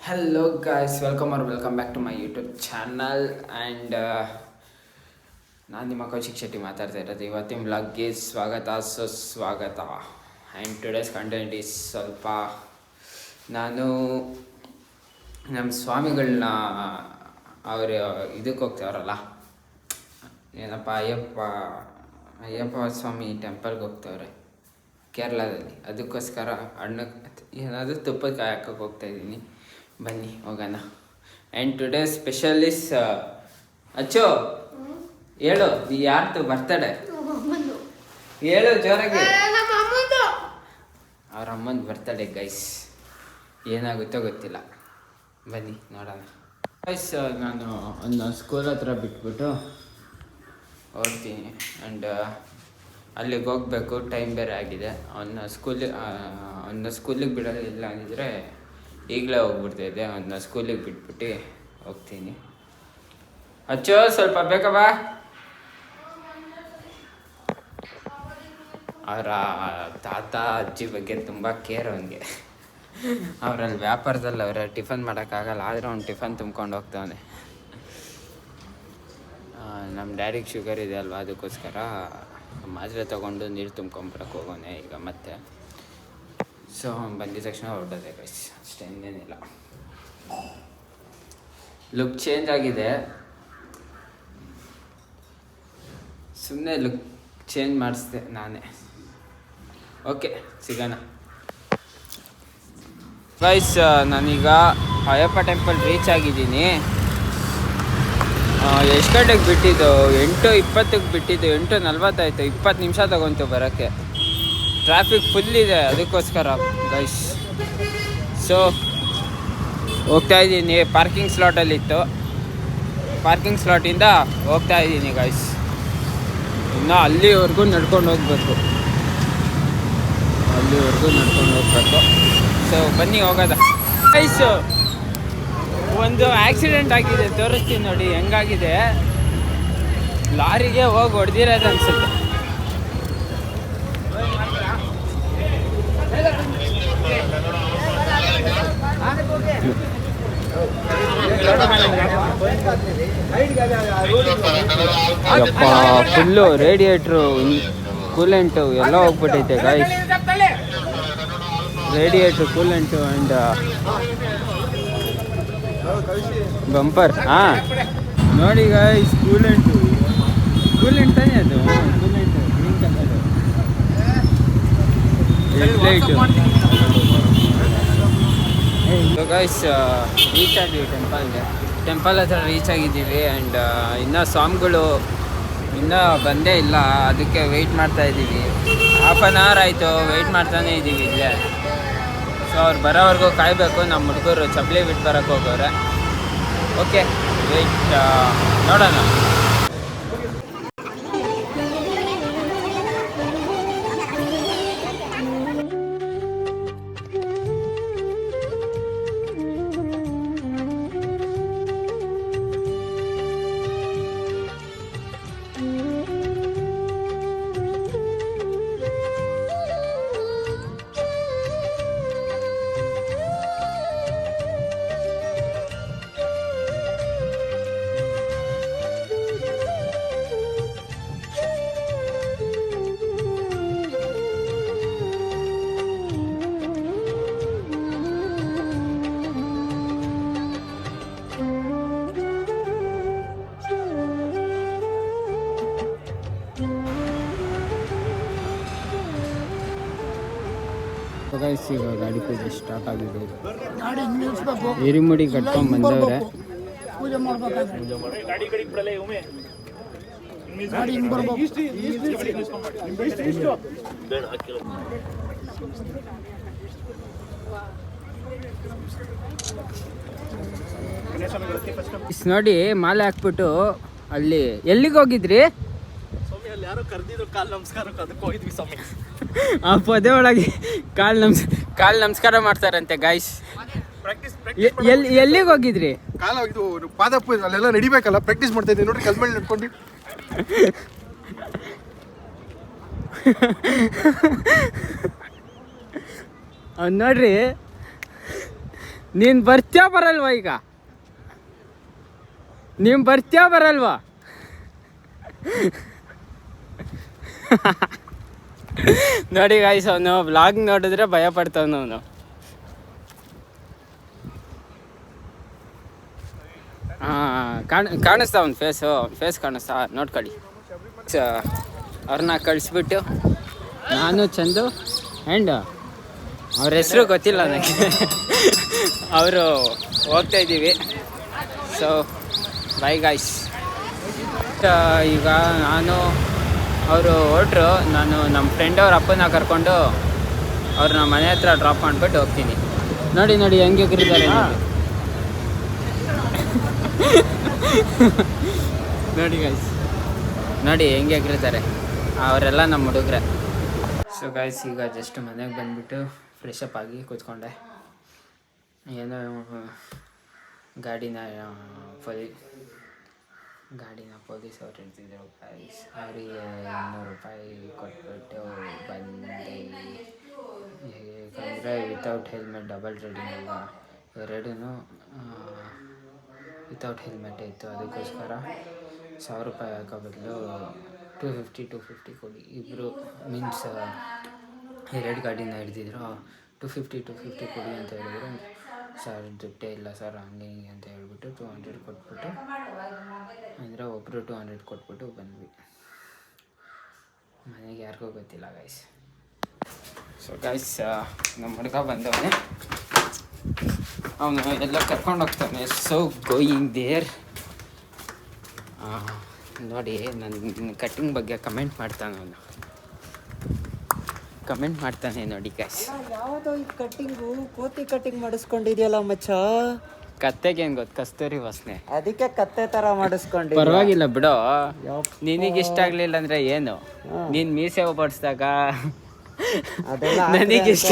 Hello guys, welcome back to my YouTube channel and ನಾನು ನಿಮ್ಮ ಕೌಶಿಕ್ ಶೆಟ್ಟಿ ಮಾತಾಡ್ತಾ ಇರೋದು. ಇವತ್ತಿನ ವ್ಲಾಗ್ಗೆ ಸುಸ್ವಾಗತ ಆ್ಯಂಡ್ ಟುಡೇಸ್ ಕಂಟೆಂಟ್ ಈಸ್ ಸ್ವಲ್ಪ ನಾನು ನಮ್ಮ ಸ್ವಾಮಿಗಳನ್ನ ಅವರು ಇದಕ್ಕೆ ಹೋಗ್ತಾವ್ರಲ್ಲ, ಏನಪ್ಪ ಅಯ್ಯಪ್ಪ ಸ್ವಾಮಿ ಟೆಂಪಲ್ಗೆ ಹೋಗ್ತಾವ್ರೆ ಕೇರಳದಲ್ಲಿ. ಅದಕ್ಕೋಸ್ಕರ ಏನಾದರೂ ತುಪ್ಪದ ಕಾಯಿ ಹಾಕೋಕೆ ಹೋಗ್ತಾಯಿದ್ದೀನಿ. ಬನ್ನಿ ಹೋಗೋಣ. ಆ್ಯಂಡ್ ಟುಡೇ ಸ್ಪೆಷಲ್ ಇಸ್ ಅಚ್ಚೋ ಹೇಳು, ಯಾರ್ದು ಬರ್ತಡೆ ಹೇಳು ಜೋರಾಗಿ. ಅವ್ರ ಅಮ್ಮನ ಬರ್ತಡೆ ಗೈಸ್, ಏನಾಗುತ್ತೋ ಗೊತ್ತಿಲ್ಲ, ಬನ್ನಿ ನೋಡೋಣ. ಗೈಸ್ ನಾನು ಒಂದು ಸ್ಕೂಲ್ ಹತ್ರ ಬಿಟ್ಬಿಟ್ಟು ಹೊರಡ್ತೀನಿ ಆ್ಯಂಡ್ ಅಲ್ಲಿಗೆ ಹೋಗಬೇಕು. ಟೈಮ್ ಬೇರೆ ಆಗಿದೆ. ಅವನ್ನ ಸ್ಕೂಲಿಗೆ ಬಿಡೋದಿಲ್ಲ ಅಂದಿದ್ರೆ ಈಗಲೇ ಹೋಗ್ಬಿಡ್ತಾಯಿದ್ದೆ. ಅವನ್ನ ಸ್ಕೂಲಿಗೆ ಬಿಟ್ಬಿಟ್ಟು ಹೋಗ್ತೀನಿ. ಅಚ್ಚೋ ಸ್ವಲ್ಪ ಬೇಕಾ ಬಾ. ಅವರ ತಾತ ಅಜ್ಜಿ ಬಗ್ಗೆ ತುಂಬ ಕೇರ್ ಅವನಿಗೆ. ಅವರಲ್ಲಿ ವ್ಯಾಪಾರದಲ್ಲಿ ಅವರ ಟಿಫನ್ ಮಾಡೋಕ್ಕಾಗಲ್ಲ, ಆದರೆ ಅವ್ನು ಟಿಫನ್ ತುಂಬ್ಕೊಂಡು ಹೋಗ್ತಾವನೆ. ನಮ್ಮ ಡ್ಯಾಡಿಗೆ ಶುಗರ್ ಇದೆ ಅಲ್ವಾ, ಅದಕ್ಕೋಸ್ಕರ ಮಾತ್ರೆ ತೊಗೊಂಡು ನೀರು ತುಂಬ್ಕೊಂಬರಕ್ಕೆ ಹೋಗೋನೆ ಈಗ ಮತ್ತೆ. ಸೊ ಬಂದಿದ ತಕ್ಷಣ ಹೊರಡೋದೆ ಗೈಸ್, ಅಷ್ಟೇ, ಇನ್ನೇನಿಲ್ಲ. ಲುಕ್ ಚೇಂಜ್ ಆಗಿದೆ, ಸುಮ್ಮನೆ ಲುಕ್ ಚೇಂಜ್ ಮಾಡಿಸ್ದೆ ನಾನೇ. ಓಕೆ, ಸಿಗೋಣ ಗೈಸ್. ನಾನೀಗ ಅಯ್ಯಪ್ಪ ಟೆಂಪಲ್ ರೀಚ್ ಆಗಿದ್ದೀನಿ. ಎಷ್ಟು ಗಂಟೆಗೆ ಬಿಟ್ಟಿದ್ದು? 8:20ಕ್ಕೆ ಬಿಟ್ಟಿದ್ದು. 8:40 ಆಯಿತು. 20 ನಿಮಿಷ ತಗೊಂತು ಬರೋಕ್ಕೆ. ಟ್ರಾಫಿಕ್ ಫುಲ್ ಇದೆ, ಅದಕ್ಕೋಸ್ಕರ ಗೈಸ್. ಸೊ ಹೋಗ್ತಾ ಇದ್ದೀನಿ. ಪಾರ್ಕಿಂಗ್ ಸ್ಲಾಟಲ್ಲಿತ್ತು, ಪಾರ್ಕಿಂಗ್ ಸ್ಲಾಟಿಂದ ಹೋಗ್ತಾ ಇದ್ದೀನಿ ಗೈಸ್. ಇನ್ನು ಅಲ್ಲಿವರೆಗೂ ನಡ್ಕೊಂಡು ಹೋಗ್ಬೇಕು. ಸೊ ಬನ್ನಿ ಹೋಗೋದ ಗೈಸ್. ಒಂದು ಆಕ್ಸಿಡೆಂಟ್ ಆಗಿದೆ, ತೋರಿಸ್ತೀನಿ ನೋಡಿ ಹೆಂಗಾಗಿದೆ. ಲಾರಿಗೆ ಹೋಗಿ ಹೊಡೆದಿರೋದು ಅನ್ಸುತ್ತೆ. ಯಪ್ಪ, ಫುಲ್ಲು ರೇಡಿಯೇಟ್ರು, ಕೂಲೆಂಟು ಎಲ್ಲ ಹೋಗ್ಬಿಟ್ಟೈತೆ guys. Radiator, coolant and bumper. ಹಾಂ ನೋಡಿ ಗಾಯ್ಸ್, ಕೂಲೆಂಟ್ ತಾನೇ ಅದು. Coolant green colour, headlight. Guys reach ಆಗಿದ್ದೀವಿ ಟೆಂಪಲ್ ಹತ್ರ ರೀಚ್ ಆಗಿದ್ದೀವಿ. ಆ್ಯಂಡ್ ಇನ್ನೂ ಸ್ವಾಮಿಗಳು ಇನ್ನೂ ಬಂದೇ ಇಲ್ಲ, ಅದಕ್ಕೆ ವೆಯ್ಟ್ ಮಾಡ್ತಾಯಿದ್ದೀವಿ. ಹಾಫ್ ಆನ್ ಅವರ್ ಆಯಿತು ವೆಯ್ಟ್ ಮಾಡ್ತಾನೇ ಇದ್ದೀವಿ ಇಲ್ಲೇ. ಸೊ ಅವ್ರು ಬರೋವರೆಗೂ ಕಾಯಬೇಕು. ನಮ್ಮ ಹುಡುಗರು ಚಪ್ಪಲಿ ಬಿಟ್ಟು ಬರೋಕ್ಕೆ ಹೋಗೋರೆ. ಓಕೆ, ವೆಯ್ಟ್ ನೋಡೋಣ. ಗೈಸ್ ಈಗ ಗಾಡಿ ಪೂಜೆ ಸ್ಟಾರ್ಟ್ ಆಗಿದೆ. ಹಿರಿಮುಡಿ ಕಟ್ಕೊಂಡು ಬಂದವ್ರೆ. ಪೂಜೆ ನೋಡಿ, ಮಾಲೆ ಹಾಕ್ಬಿಟ್ಟು ಅಲ್ಲಿ ಎಲ್ಲಿಗೆ ಹೋಗಿದ್ರಿ? ಯಾರೋ ಕರೆದಿದ್ರು ಕಾಲ್ ನಮಸ್ಕಾರಕ್ಕೆ, ಅದಕ್ಕೆ ಹೋಗಿದ್ವಿ ಸ್ವಾಮಿ. ಆ ಪದೇ ಒಳಗೆ ಕಾಲ್ ನಮಸ್ಕಾರ ಮಾಡ್ತಾರಂತೆ ಗಾಯ್ಸ್. ಎಲ್ಲಿಗೆ ಹೋಗಿದ್ರಿ? ಕಾಲ ಇದು ಪಾದ ಪೂಜೆ ಅಲ್ಲೆಲ್ಲ ನಡಿಬೇಕಲ್ಲ, ಪ್ರಾಕ್ಟೀಸ್ ಮಾಡ್ತಾ ಇದ್ದೀನಿ ನೋಡ್ರಿ, ಕಲ್ ಮೇಲೆ ನಡ್ಕೊಂಡು. ನೋಡ್ರಿ ನೀನು ಬರ್ತೀಯಾ ಬರಲ್ವಾ ಈಗ? ನೀವು ಬರ್ತೀಯಾ ಬರಲ್ವಾ? ನೋಡಿ ಗಾಯ್ಸ್, ಅವನು ವ್ಲಾಗ್ ನೋಡಿದ್ರೆ ಭಯ ಪಡ್ತಾವನು ಅವನು. ಕಾಣಿಸ್ತಾ ಅವ್ನ ಫೇಸ್ ಕಾಣಿಸ್ತಾ, ನೋಡ್ಕೊಳ್ಳಿ. ಅವ್ರನ್ನ ಕಳಿಸ್ಬಿಟ್ಟು ನಾನು ಚಂದು ಆ್ಯಂಡ್ ಅವ್ರ ಹೆಸರು ಗೊತ್ತಿಲ್ಲ ನನಗೆ, ಅವರು ಹೋಗ್ತಾ ಇದ್ದೀವಿ. So by guys. ಈಗ ನಾನು ಅವರು ಹೊರಟ್ರು, ನಾನು ನಮ್ಮ ಫ್ರೆಂಡ್ ಅವ್ರ ಅಪ್ಪನ ಕರ್ಕೊಂಡು ಅವ್ರನ್ನ ಮನೆ ಹತ್ರ ಡ್ರಾಪ್ ಮಾಡಿಬಿಟ್ಟು ಹೋಗ್ತೀನಿ. ನೋಡಿ ನೋಡಿ ಹೆಂಗೆ ಎಗರಿದ್ದಾರೆ ನೋಡಿ ಗೈಸ್, ನೋಡಿ ಹೆಂಗೆ ಎಗರಿದ್ದಾರೆ ಅವರೆಲ್ಲ ನಮ್ಮ ಹುಡುಗ್ರೆ. ಸೊ ಗೈಸ್, ಈಗ ಜಸ್ಟ್ ಮನೆಗೆ ಬಂದುಬಿಟ್ಟು ಫ್ರೆಶ್ ಅಪ್ ಆಗಿ ಕೂತ್ಕೊಂಡೆ. ಏನೋ ಗಾಡಿನ ಪೊಲೀಸ್ ಅವ್ರು ಇರ್ತಿದ್ರು ಗೈಸ್. ಅವರಿಗೆ 200 ರೂಪಾಯಿ ಕೊಟ್ಬಿಟ್ಟು ಬಂದೆ. ಯಾಕಂದರೆ ವಿತೌಟ್ ಹೆಲ್ಮೆಟ್ ಡಬಲ್ ರೈಡಿಂಗ್ ಅಲ್ವಾ, ಎರಡೂ ವಿತೌಟ್ ಹೆಲ್ಮೆಟ್ ಇತ್ತು. ಅದಕ್ಕೋಸ್ಕರ 1000 ರೂಪಾಯಿ ಹಾಕೋ ಬದಲು 250 ಕೊಡಿ. ಇಬ್ಬರು ಮೀನ್ಸ್ 2 ಗಾಡಿನ ಹಿಡ್ದಿದ್ರು. 250 ಕೊಡಿ ಅಂತ ಹೇಳಿದ್ರು. ಸರ್ ದುಡ್ಡೇ ಇಲ್ಲ ಸರ್ ಹಂಗೆ ಹಿಂಗೆ ಅಂತ ಹೇಳ್ಬಿಟ್ಟು 200 ಕೊಟ್ಬಿಟ್ಟು, ಅಂದರೆ ಒಬ್ಬರು 200 ಕೊಟ್ಬಿಟ್ಟು ಬಂದ್ವಿ. ಮನೆಗೆ ಯಾರಿಗೂ ಗೊತ್ತಿಲ್ಲ ಗೈಸ್. ಸೊ ಗೈಸ್, ನಮ್ಮ ಹುಡುಗ ಬಂದವನೇ, ಅವನು ಎಲ್ಲ ಕರ್ಕೊಂಡು ಹೋಗ್ತಾನೆ. So going there. ನೋಡಿ, ನನ್ನ ಕಟ್ಟಿಂಗ್ ಬಗ್ಗೆ ಕಮೆಂಟ್ ಮಾಡ್ತಾನೆ ಅವನು, ಕಮೆಂಟ್ ಮಾಡ್ತಾನೆ ನೋಡಿ ಗೈಸ್. ಯಾವುದೋ ಈ ಕಟ್ಟಿಂಗು ಕೋತಿ ಕಟ್ಟಿಂಗ್ ಮಾಡಿಸ್ಕೊಂಡಿದ್ಯಲ್ಲ ಮಚ್ಚ. ಕತ್ತೆಗೆ ಏನು ಗೊತ್ತು, ಕಸ್ತೂರಿ ವಾಸನೆ, ಅದಕ್ಕೆ ಕತ್ತೆ ತರ ಮಾಡಿಸ್ಕೊಂಡು. ಪರವಾಗಿಲ್ಲ ಬಿಡೋ, ನಿನಗೆ ಇಷ್ಟ ಆಗಲಿಲ್ಲ ಅಂದರೆ ಏನು, ನೀನು ಮೀಸೆ ಓಬಡಿಸಿದಾಗ ನನಗೆ ಇಷ್ಟ,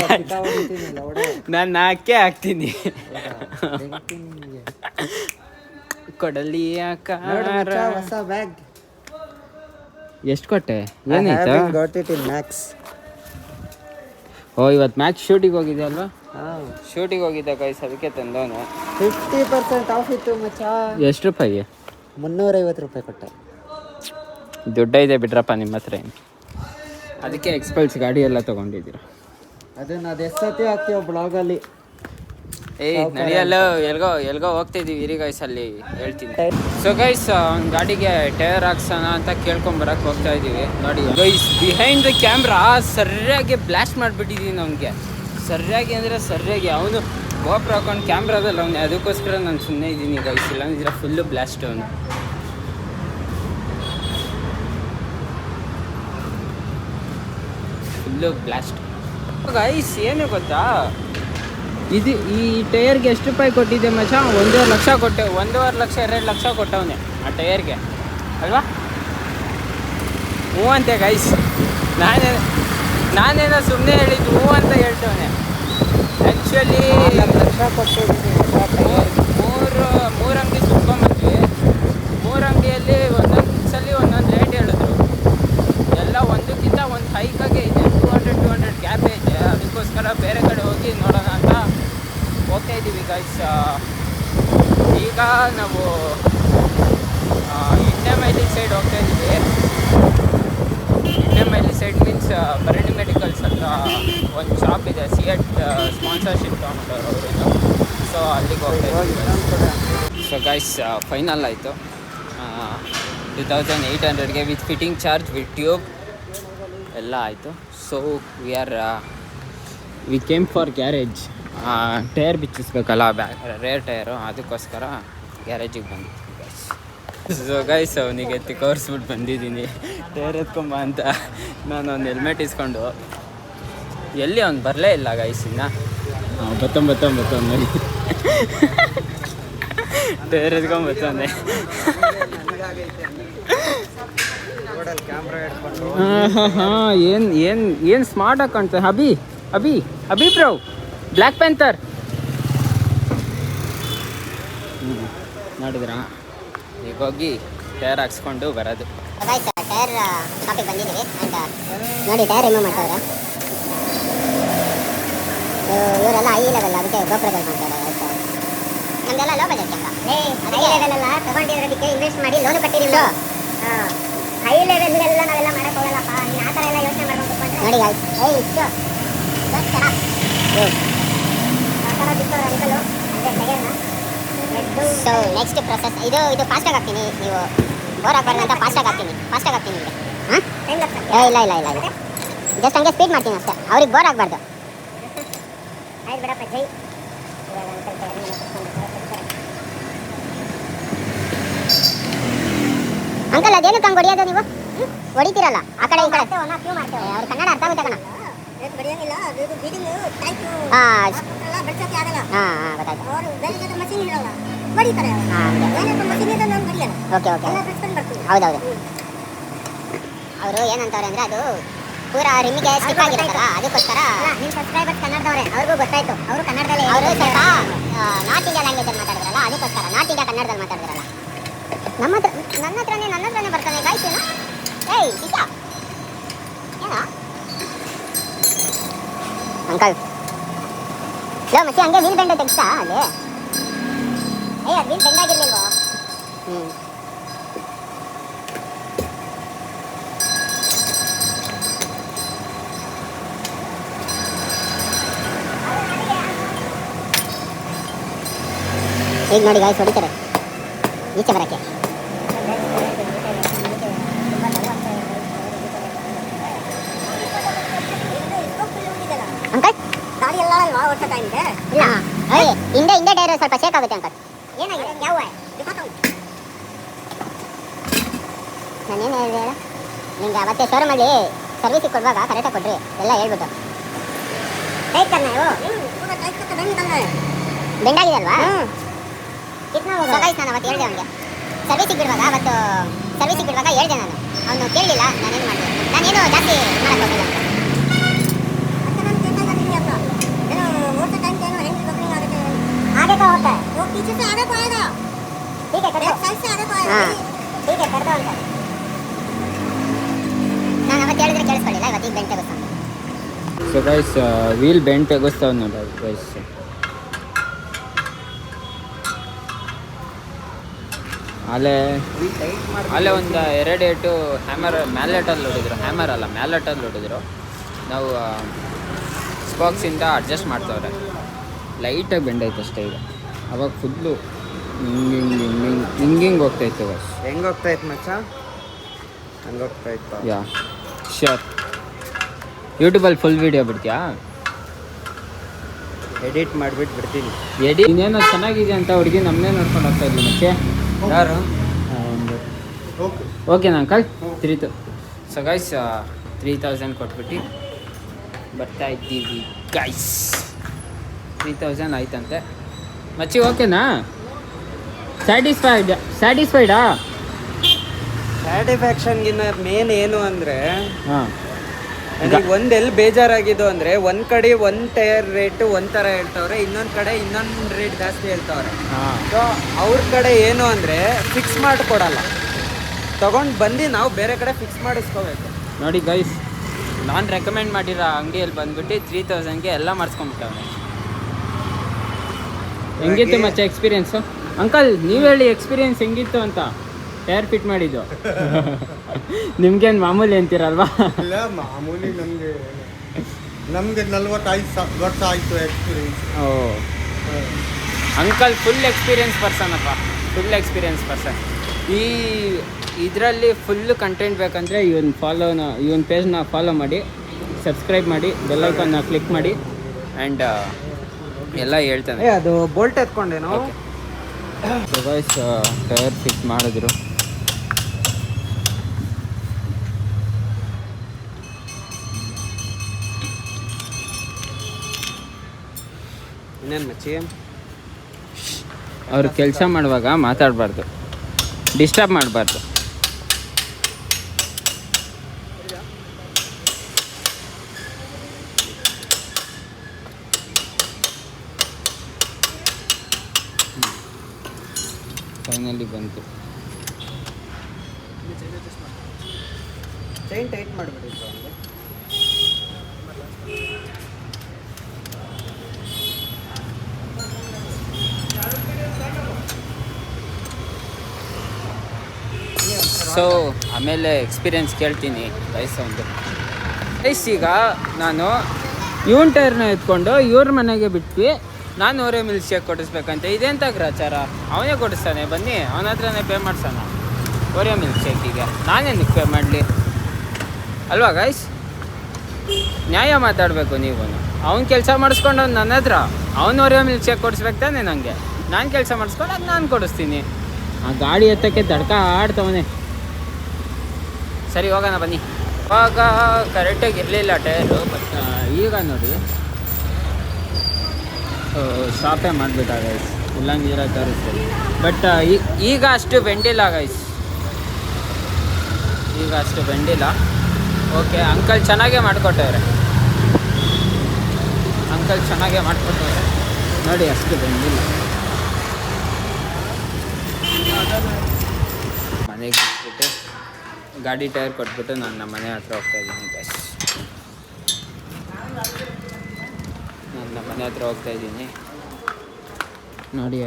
ನಾನು ನಾಕೆ ಹಾಕ್ತೀನಿ. ಕೊಡಲಿ ಹೊಸ ಬ್ಯಾಗ್ ಎಷ್ಟು ಕೊಟ್ಟೆ? ಏನಾಯ್ತು? ಮ್ಯಾಕ್ಸ್. ಓ, ಇವತ್ತು ಮ್ಯಾಚ್ ಶೂಟಿಗೆ ಹೋಗಿದೆ ಅಲ್ವಾ? ಶೂಟಿಗೆ ಹೋಗಿದ್ದೆ ಗೈಸ್, ಅದಕ್ಕೆ ತಂದವನು. 50% ಆಫ್ ಇತ್ತು ಮಚ್ಚ. ಎಷ್ಟು ರೂಪಾಯಿಗೆ? 350 ರೂಪಾಯಿ ಕೊಟ್ಟೆ. ದುಡ್ಡ ಇದೆ ಬಿಡ್ರಪ್ಪ ನಿಮ್ಮ ಹತ್ರ ಏನು. ಅದಕ್ಕೆ ಎಕ್ಸ್ಪಲ್ಸ್ ಗಾಡಿ ಎಲ್ಲ ತೊಗೊಂಡಿದ್ದೀರ. ಅದನ್ನ ಎಷ್ಟು ಸತಿ ಹಾಕ್ತೀವ ಬ್ಲಾಗಲ್ಲಿ. ನಡೆಯಲ್ಲ, ಎಲ್ಗೋ ಹೋಗ್ತಿದ್ದೀವಿ ಇರಿ ಗೈಸ್, ಅಲ್ಲಿ ಹೇಳ್ತೀನಿ. ಸೊ ಗೈಸ್, ಅವ್ನ ಗಾಡಿಗೆ ಟೈರ್ ಹಾಕ್ಸೋಣ ಅಂತ ಕೇಳ್ಕೊಂಬರಕ್ಕೆ ಹೋಗ್ತಾ ಇದ್ದೀವಿ. ನೋಡಿ ಗೈಸ್, ಬಿಹೈಂಡ್ ದ ಕ್ಯಾಮ್ರಾ ಸರಿಯಾಗಿ ಬ್ಲಾಸ್ಟ್ ಮಾಡಿಬಿಟ್ಟಿದ್ದೀನಿ ಅವನಿಗೆ. ಸರಿಯಾಗಿ ಅಂದರೆ ಸರಿಯಾಗಿ ಅವನು ಗೋಪ್ರ ಹಾಕೊಂಡು ಕ್ಯಾಮ್ರಾದಲ್ಲಿ ಅವನು. ಅದಕ್ಕೋಸ್ಕರ ನಾನು ಸುಮ್ಮನೆ ಇದ್ದೀನಿ ಗೈಸ್, ಇಲ್ಲಾಂದ್ರೆ ಫುಲ್ಲು ಬ್ಲಾಸ್ಟ್ ಅವನು. Full blast guys. ಏನು ಗೊತ್ತಾ, ಇದು ಈ ಟೈರ್ಗೆ ಎಷ್ಟು ರೂಪಾಯಿ ಕೊಟ್ಟಿದ್ದೆ ಮಚ್ಚ? 1.5 ಲಕ್ಷ ಕೊಟ್ಟೆ. 1.5 ಲಕ್ಷ 2 ಲಕ್ಷ ಕೊಟ್ಟವನೆ ಆ ಟೈರ್ಗೆ ಅಲ್ವಾ? ಹ್ಞೂ ಅಂತೆ ಗೈಸ್. ನಾನೇನೋ ಸುಮ್ಮನೆ ಹೇಳಿದ್ದು ಹ್ಞೂ ಅಂತ ಹೇಳ್ತವನೆ. ಆ್ಯಕ್ಚುಲಿ 4 ಲಕ್ಷ ಕೊಟ್ಟಿದ್ದೀನಿ. ಮೂರು ಅಂಗಡಿ ಸುಟ್ಕೊಂಬಂದ್ವಿ. 3 ಅಂಗಡಿಯಲ್ಲಿ ಒಂದೊಂದು ಸಲ ಒಂದೊಂದು ರೇಟ್ ಹೇಳಿದ್ರು. ಎಲ್ಲ ಒಂದಕ್ಕಿಂತ ಒಂದು ಹೈಕಾಗೆ ಇದೆ, 200 ಗ್ಯಾಪೇ ಇದೆ. ಅದಕ್ಕೋಸ್ಕರ ಬೇರೆ ಕಡೆ ಹೋಗಿ ನೋಡೋಣ ಅಂತ ಹೋಗ್ತಾ ಇದ್ದೀವಿ ಗೈಸ್. ಈಗ ನಾವು ಇಂಡಿಯಾಮೈಲಿ ಸೈಡ್ ಹೋಗ್ತಾ ಇದ್ದೀವಿ. ಇಂಡಿಯಾಮೈಲಿ ಸೈಡ್ ಮೀನ್ಸ್ ಬರಡಿ ಮೆಡಿಕಲ್ಸ್ ಅಂತ ಒಂದು ಶಾಪ್ ಇದೆ, ಸಿಯಟ್ ಸ್ಪಾನ್ಸರ್ಶಿಪ್ ತೊಗೊಂಡವ್ರು ಅವರೇನು. ಸೊ ಅಲ್ಲಿಗೆ ಹೋಗ್ತಾ ಇದ್ದೀವಿ. ಸೊ ಗೈಸ್, ಫೈನಲ್ ಆಯಿತು. 2800ಗೆ with fitting charge, with tube ಎಲ್ಲ ಆಯಿತು. So we came for garage. Tyre ಬಿಚ್ಚಿಸ್ಬೇಕಲ್ಲ, ರೇರ್ ಟೈರು, ಅದಕ್ಕೋಸ್ಕರ ಗ್ಯಾರೇಜಿಗೆ ಬಂದಿದ್ದೀನಿ ಗೈಸ್. ಸೊ ಗೈಸ್, ಅವನಿಗೆ ತೋರಿಸ್ಬಿಟ್ಟು ಬಂದಿದ್ದೀನಿ ಟೈರ್ ಎತ್ಕೊಂಬ ಅಂತ. ನಾನು ಒಂದು ಹೆಲ್ಮೆಟ್ ಇಸ್ಕೊಂಡು ಎಲ್ಲಿ ಅವ್ನು ಬರಲೇ ಇಲ್ಲ ಗೈಸ್. ಇನ್ನು ಬತ್ತೊಂಬತ್ತೊಂಬತ್ತೊಂದು ಟೈರ್ ಎತ್ಕೊಂಬತ್ತೊಂದೆ. ಹಾಂ, ಏನು ಸ್ಮಾರ್ಟಾಗಿ ಕಾಣ್ತದೆ. ಅಭಿ ಬ್ರೋ, ಬ್ಲ್ಯಾಕ್ ಪ್ಯಾಂಥರ್ ನೋಡಿದ್ರಾ? ಈಗ ಹೋಗಿ ಟೈರ್ ಹಾಕ್ಸ್ಕೊಂಡು ಬರೋದು. ಟೈರ್ ಶಾಪಿಗೆ ಬಂದಿದ್ದೀವಿ. ಆ್ಯಂಡ್ ನೋಡಿ, ಟೈರ್ ರಿಮೂವ್ ಮಾಡ್ತಾವ್ರೆ ಇವರೆಲ್ಲ. ಹೈ ಲೆವೆಲ್, ಅದಕ್ಕೆ ಗೋಪುರದಲ್ಲಿ ಮಾಡ್ತಾರೆ. ನಮ್ದೆಲ್ಲ low budget camera. High level ಎಲ್ಲ ತಗೊಂಡಿರೋದಕ್ಕೆ ಇನ್ವೆಸ್ಟ್ ಮಾಡಿ ಲೋನ್ ಕಟ್ಟಿರಲಿಲ್ಲ. ಹೈ ಲೆವೆಲ್ ಎಲ್ಲ ನಾವೆಲ್ಲ ಮಾಡಕ್ ಹೋಗಲ್ಲಪ್ಪ. ನೀನು ಆ ಥರ ಎಲ್ಲ ಯೋಚನೆ ಮಾಡ್ಕೊಂಡು ಕೂತ್ಕೊಂಡ್ರೆ ನೋಡಿ ಗಾಯ್ಸ್. ಇಷ್ಟು ಸೊ ನೆಕ್ಸ್ಟ್ ಪ್ರೊಸೆಸ್ ಇದು ಫಾಸ್ಟಾಗಿ ಹಾಕ್ತೀನಿ. ನೀವು ಬೋರ್ ಹಾಕ್ಬಾರ್ದು ಅಂತ ಫಾಸ್ಟಾಗಿ ಹಾಕ್ತೀನಿ ನಿಮಗೆ. ಹಾಂ ಇಲ್ಲ ಜಸ್ಟ್ ಹಂಗೆ ಸ್ಪೀಡ್ ಮಾಡ್ತೀನಿ ಅಷ್ಟೇ, ಅವ್ರಿಗೆ ಬೋರ್ ಆಗಬಾರ್ದು. ಆಯ್ತು ಬಿಡಪ್ಪ ಜೈ. ಅಂಕಲ್ ಅದೇನಕ್ಕೆ ಹಂಗೆ ಹೊಡಿಯೋದು ನೀವು? ಹೊಡಿತೀರಲ್ಲ ಆ ಕಡೆ ಈ ಕಡೆ. ಅವ್ರು ಕನ್ನಡ ಅರ್ಥ ಆಗುತ್ತೆ ಕಣ. ಹೌದೌದು. ಅವರು ಏನಂತವ್ರೆ ಅಂದ್ರೆ ಅದು ಪೂರಾ ರಿಮ್ಮಿಗೆ ಸ್ಟಿಕ್ ಆಗಿರುತ್ತಲ್ಲ, ಅದಕ್ಕೋಸ್ಕರ ನಿಮ್ಮ ಸಬ್ಸ್ಕ್ರೈಬರ್ಸ್ ಕನ್ನಡದವ್ರೆ, ಅವ್ರಿಗೂ ಗೊತ್ತಾಯ್ತು. ಅವರು ಕನ್ನಡದಲ್ಲಿ ಅವರು ಸ್ವಲ್ಪ ನಾರ್ತ್ ಇಂಡಿಯಾ ಲ್ಯಾಂಗ್ವೇಜಲ್ಲಿ ಮಾತಾಡಿದ್ರಲ್ಲ, ಅದಕ್ಕೋಸ್ಕರ ನಾರ್ತ್ ಇಂಡಿಯಾ ಕನ್ನಡದಲ್ಲಿ ಮಾತಾಡಿದ್ರಲ್ಲ. ನನ್ನ ಹತ್ರನೇ ಬರ್ತಾನೆ ಗಾಯ್ತು. ಏಯ್ ಶಿಶಾ ಏನ ಅಂಕಲ್ ಲೋ ಮತ್ತೆ ಹಂಗೆ ವೀಲ್ ಬೆಂಡ್ ತೆಗ್ಸಾ ಅಲ್ಲೇ? ಅದು ವೀಲ್ ಬೆಂಡ್ ಆಗಿರ್ಲಿಲ್ವೋ? ಈಗ ನೋಡಿ ಗಾಯ್ಸ್ ಹೊಡಿತಾರೆ ಈಚೆ ಬರಕ್ಕೆ. ಅಂಕಲ್ ಗಾಡಿ ಎಲ್ಲ ಇಲ್ಲ ಹಿಂದೆ ಟೈರ್ ಸ್ವಲ್ಪ ಶೇಕ್ ಆಗುತ್ತೆ ಅಂಕಲ್. ಏನಾಗಿದೆ? ಯಾವ ನಾನೇನು ಹೇಳಿದೆ ಹೇಳ ನಿಂಗೆ ಅವತ್ತೆ ಶೋರೂಮಲ್ಲಿ ಸರ್ವಿಸಿಗೆ ಕೊಡುವಾಗ ಕರೆಕ್ಟಾಗಿ ಕೊಡ್ರಿ ಎಲ್ಲ ಹೇಳ್ಬಿಟ್ಟು. ಬೆಂಡಾಗಿದೆಲ್ವಾ? ನಾನು ಅವತ್ತು ಹೇಳಿದೆ ಅವನಿಗೆ ಸರ್ವಿಸಿಗೆ ಬಿಡುವಾಗ ಹೇಳಿದೆ ನಾನು. ಅವನು ಕೇಳಲಿಲ್ಲ, ನಾನೇನು ಮಾಡಿದೆ, ನಾನೇನು ಜಾಸ್ತಿ ಮಾಡಕ್ಕೆ ಹೋಗಿಲ್ಲ ಅಂತ. आगे का होता है वो पीछे से आगे को आएगा. ठीक है कर दो साइड से आगे को आएगा. हां ठीक है कर दो अंकल. ನಾನು ಅವತ್ತು ಹೇಳಿದ್ರೆ ಕೇಳಿಸ್ಕೊಳ್ಳಿಲ್ಲ, ಇವತ್ತು ಬೆಂಡ್ ತೆಗೆಸ್ತಾನೆ. ಸೊ ಗೈಸ್ ವೀಲ್ ಬೆಂಡ್ ತೆಗೆಸ್ತಾವ್ ನೋಡಿ ಗೈಸ್. ಅಲ್ಲೇ ಒಂದು 2 ಹ್ಯಾಮರ್ ಮ್ಯಾಲೆಟಲ್ಲಿ ಹೊಡಿದ್ರು. ನಾವು ಸ್ಪಾಕ್ಸಿಂದ ಅಡ್ಜಸ್ಟ್ ಮಾಡ್ತವ್ರೆ. ಲೈಟಾಗಿ ಬೆಂಡ್ ಐತೆ ಅಷ್ಟೇ. ಈಗ ಅವಾಗ ಫುಲ್ಲು ಹಿಂಗಿಂಗೆ ಹೋಗ್ತಾಯಿತ್ತು ಬಸ್. ಹೆಂಗೆ ಹೋಗ್ತಾಯಿತ್ತು ಮಚ್ಚ? ಹಂಗೆ ಹೋಗ್ತಾಯಿತ್ತು. Yeah sure. ಯೂಟ್ಯೂಬಲ್ಲಿ ಫುಲ್ ವೀಡಿಯೋ ಬಿಡ್ತೀಯಾ? ಎಡಿಟ್ ಮಾಡಿಬಿಟ್ಟು ಬಿಡ್ತೀನಿ. ಇನ್ನೇನೋ ಚೆನ್ನಾಗಿದೆ ಅಂತ ಹುಡುಗಿ ನಮ್ಮನ್ನೇ ನೋಡ್ಕೊಂಡು ಹೋಗ್ತಾ ಇದ್ವಿ ಮತ್ತೆ. ಯಾರು? ಓಕೆನಾ ಅಂಕಲ್? 3000. ಸೊ ಗೈಸ್ 3000 ಕೊಟ್ಬಿಟ್ಟು ಬರ್ತಾ ಇದ್ದೀವಿ ಗೈಸ್. 3000 ಆಯ್ತಂತೆ ಮಚ್ಚಿ. ಓಕೆನಾ? ಸ್ಯಾಟಿಸ್ಫೈಡಾ? ಸ್ಯಾಟಿಸ್ಫ್ಯಾಕ್ಷನ್ಗಿನ್ನ ಮೇನ್ ಏನು ಅಂದರೆ ಹಾಂ ನನಗೆ ಒಂದೆಲ್ಲಿ ಬೇಜಾರಾಗಿದ್ದು ಅಂದರೆ ಒಂದು ಕಡೆ ಒಂದು ಟೈರ್ ರೇಟು ಒಂಥರ ಹೇಳ್ತವ್ರೆ, ಇನ್ನೊಂದು ಕಡೆ ಇನ್ನೊಂದು ರೇಟ್ ಜಾಸ್ತಿ ಹೇಳ್ತವ್ರೆ. ಹಾಂ ಸೊ ಅವ್ರ ಕಡೆ ಏನು ಅಂದರೆ ಫಿಕ್ಸ್ ಮಾಡಿಕೊಡಲ್ಲ, ತೊಗೊಂಡು ಬಂದು ನಾವು ಬೇರೆ ಕಡೆ ಫಿಕ್ಸ್ ಮಾಡಿಸ್ಕೋಬೇಕು. ನೋಡಿ ಗೈಸ್, ನಾನು ರೆಕಮೆಂಡ್ ಮಾಡಿರೋ ಅಂಗಡಿಯಲ್ಲಿ ಬಂದ್ಬಿಟ್ಟು 3000ಗೆ ಎಲ್ಲ ಮಾಡಿಸ್ಕೊಂಬಿಟ್ಟವ್ರೆ. ಹೆಂಗಿತ್ತು ಮಚ್ಚ ಎಕ್ಸ್ಪೀರಿಯೆನ್ಸು? ಅಂಕಲ್ ನೀವು ಹೇಳಿ ಎಕ್ಸ್ಪೀರಿಯೆನ್ಸ್ ಹೆಂಗಿತ್ತು ಅಂತ. ಟೈರ್ ಫಿಟ್ ಮಾಡಿದ್ದು ನಿಮ್ಗೇನು ಮಾಮೂಲಿ ಅಂತೀರಲ್ವಾ? ಇಲ್ಲ ಮಾಮೂಲಿ. ನಮಗೆ 45 ವರ್ಷ ಆಯಿತು ಎಕ್ಸ್ಪೀರಿಯನ್ಸ್. ಓ ಅಂಕಲ್ ಫುಲ್ ಎಕ್ಸ್ಪೀರಿಯನ್ಸ್ ಪರ್ಸನ್. ಈ ಇದರಲ್ಲಿ ಫುಲ್ಲು ಕಂಟೆಂಟ್ ಬೇಕಂದರೆ ಇವನ್ ಪೇಜ್ನ ಫಾಲೋ ಮಾಡಿ, ಸಬ್ಸ್ಕ್ರೈಬ್ ಮಾಡಿ, ಬೆಲ್ ಐಕಾನ್ನ ಕ್ಲಿಕ್ ಮಾಡಿ ಆ್ಯಂಡ್ ಎಲ್ಲ ಹೇಳ್ತಾನೆ. ಅದು ಬೋಲ್ಟ್ ಎತ್ಕೊಂಡೇನು? ಸೊ ಗೈಸ್ ಟೈರ್ ಫಿಟ್ ಮಾಡಿದ್ರು. ಇನ್ನೇನು ಮಚ್ಚಿ? ಅವರು ಕೆಲಸ ಮಾಡುವಾಗ ಮಾತಾಡಬಾರ್ದು, ಡಿಸ್ಟರ್ಬ್ ಮಾಡಬಾರ್ದು. ಫೈನಲಿ ಬಂತು. ಚೈನ್ ಟೈಟ್ ಮಾಡಿಬಿಟ್ಟಿದ್ರು ಅವನಿಗೆ. ಸೊ ಆಮೇಲೆ ಎಕ್ಸ್ಪೀರಿಯೆನ್ಸ್ ಕೇಳ್ತೀನಿ ಗೈಸ್ ಒಂದು. ಗೈಸ್ ಈಗ ನಾನು ಇವನ್ ಟೈರ್ನ ಎತ್ಕೊಂಡು ಇವ್ರ ಮನೆಗೆ ಬಿಟ್ವಿ. ನಾನು ಅವರೇ ಮಿಲ್ಕ್ ಶೇಕ್ ಕೊಡಿಸ್ಬೇಕಂತ ಇದೆಂತ ಗ್ರಾಚಾರ? ಅವನೇ ಕೊಡಿಸ್ತಾನೆ, ಬನ್ನಿ ಅವನ ಹತ್ರನೇ ಪೇ ಮಾಡ್ಸೋಣ ಒರೆ ಮಿಲ್ಕ್ ಶೇಕಿಗೆ. ನಾನೇನಕ್ಕೆ ಪೇ ಮಾಡಲಿ ಅಲ್ವಾ ಗೈಸ್? ನ್ಯಾಯ ಮಾತಾಡಬೇಕು ನೀವು. ಅವ್ನು ಕೆಲಸ ಮಾಡಿಸ್ಕೊಂಡು ನನ್ನ ಹತ್ರ ಅವ್ನು ಒರೆ ಮಿಲ್ಕ್ ಶೇಕ್ ಕೊಡಿಸ್ಬೇಕು ತಾನೆ ನನಗೆ. ನಾನು ಕೆಲಸ ಮಾಡಿಸ್ಕೊಂಡು ಅದು ನಾನು ಕೊಡಿಸ್ತೀನಿ. ಆ ಗಾಡಿ ಎತ್ತಕ್ಕೆ ತಡ್ಕ ಆಡ್ತವನೆ. ಸರಿ ಹೋಗೋಣ ಬನ್ನಿ. ಇವಾಗ ಕರೆಕ್ಟಾಗಿ ಇರಲಿಲ್ಲ ಟೈರು, ಬಟ್ ಈಗ ನೋಡಿ ಶಾಪೇ ಮಾಡಿಬಿಟ್ಟ ಗೈಸ್. ಇಲ್ಲಂಗಿರ ತರಿಸ್ತೀವಿ, ಬಟ್ ಈಗ ಅಷ್ಟು ಬೆಂಡಿಲ್ಲ ಗೈಸ್, ಈಗ ಅಷ್ಟು ಬೆಂಡಿಲ್ಲ. ಓಕೆ, ಅಂಕಲ್ ಚೆನ್ನಾಗೇ ಮಾಡಿಕೊಟ್ಟವ್ರೆ, ಅಂಕಲ್ ಚೆನ್ನಾಗೇ ಮಾಡಿಕೊಟ್ಟವ್ರೆ ನೋಡಿ, ಅಷ್ಟು ಬೆಂಡಿಲ್ಲ. ಮನೆಗೆ ಬಿಟ್ಬಿಟ್ಟು ಗಾಡಿ ಟೈರ್ ಕೊಟ್ಬಿಟ್ಟು ನಾನು ನಮ್ಮ ಮನೆ ಹತ್ರ ಹೋಗ್ತಾಯಿದ್ದೀನಿ ಗೈಸ್. ನಾನು ನಮ್ಮ ಮನೆ ಹತ್ರ ಹೋಗ್ತಾಯಿದ್ದೀನಿ ನೋಡಿ.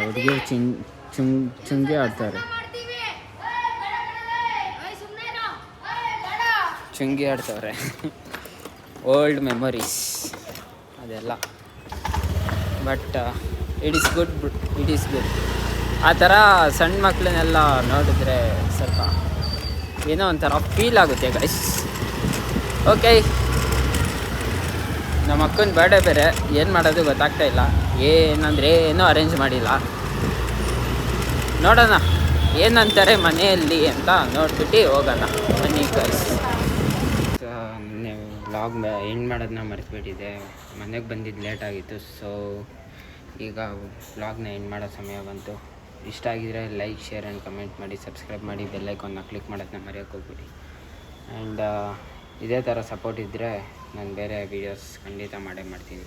ಹುಡುಗಿ ಚುಂಗಿ ಆಡ್ತಾರೆ, ಚುಂಗಿ ಆಡ್ತವ್ರೆ. ಓಲ್ಡ್ ಮೆಮೊರೀಸ್ ಅದೆಲ್ಲ. But it is good, it is good. ಆ ಥರ ಸಣ್ಣ ಮಕ್ಕಳನ್ನೆಲ್ಲ ನೋಡಿದ್ರೆ ಸ್ವಲ್ಪ ಏನೋ ಒಂಥರ ಫೀಲ್ ಆಗುತ್ತೆ ಗೈಸ್. ಓಕೆ, ನಮ್ಮ ಅಕ್ಕನ ಬರ್ಡೇ ಬೇರೆ, ಏನು ಮಾಡೋದು ಗೊತ್ತಾಗ್ತಾ ಇಲ್ಲ. ಏನಂದರೆ ಏನೂ ಅರೇಂಜ್ ಮಾಡಿಲ್ಲ. ನೋಡೋಣ ಏನಂತಾರೆ ಮನೆಯಲ್ಲಿ ಅಂತ ನೋಡ್ಬಿಟ್ಟು ಹೋಗೋಣ ಬನ್ನಿ ಗೈಸ್. ನಿನ್ನೆ ವ್ಲಾಗ್ ಎಂಡ್ ಮಾಡೋದನ್ನ ಮರೆತುಬಿಟ್ಟಿದ್ದೆ, ಮನೆಗೆ ಬಂದಿದ್ದು ಲೇಟ್ ಆಗಿತ್ತು. ಸೊ ಈಗ ವ್ಲಾಗ್ನ ಎಂಡ್ ಮಾಡೋ ಸಮಯ ಬಂತು. ಇಷ್ಟ ಆಗಿದ್ರೆ ಲೈಕ್, ಶೇರ್ ಆ್ಯಂಡ್ ಕಮೆಂಟ್ ಮಾಡಿ, ಸಬ್ಸ್ಕ್ರೈಬ್ ಮಾಡಿ, ಬೆಲ್ಲೈಕನ್ನ ಕ್ಲಿಕ್ ಮಾಡೋದನ್ನ ಮರೆಯೋಕ್ಕೆ ಹೋಗ್ಬಿಡಿ. ಆ್ಯಂಡ್ ಇದೇ ಥರ ಸಪೋರ್ಟ್ ಇದ್ದರೆ ನಾನು ಬೇರೆ ವೀಡಿಯೋಸ್ ಖಂಡಿತ ಮಾಡೇ ಮಾಡ್ತೀನಿ.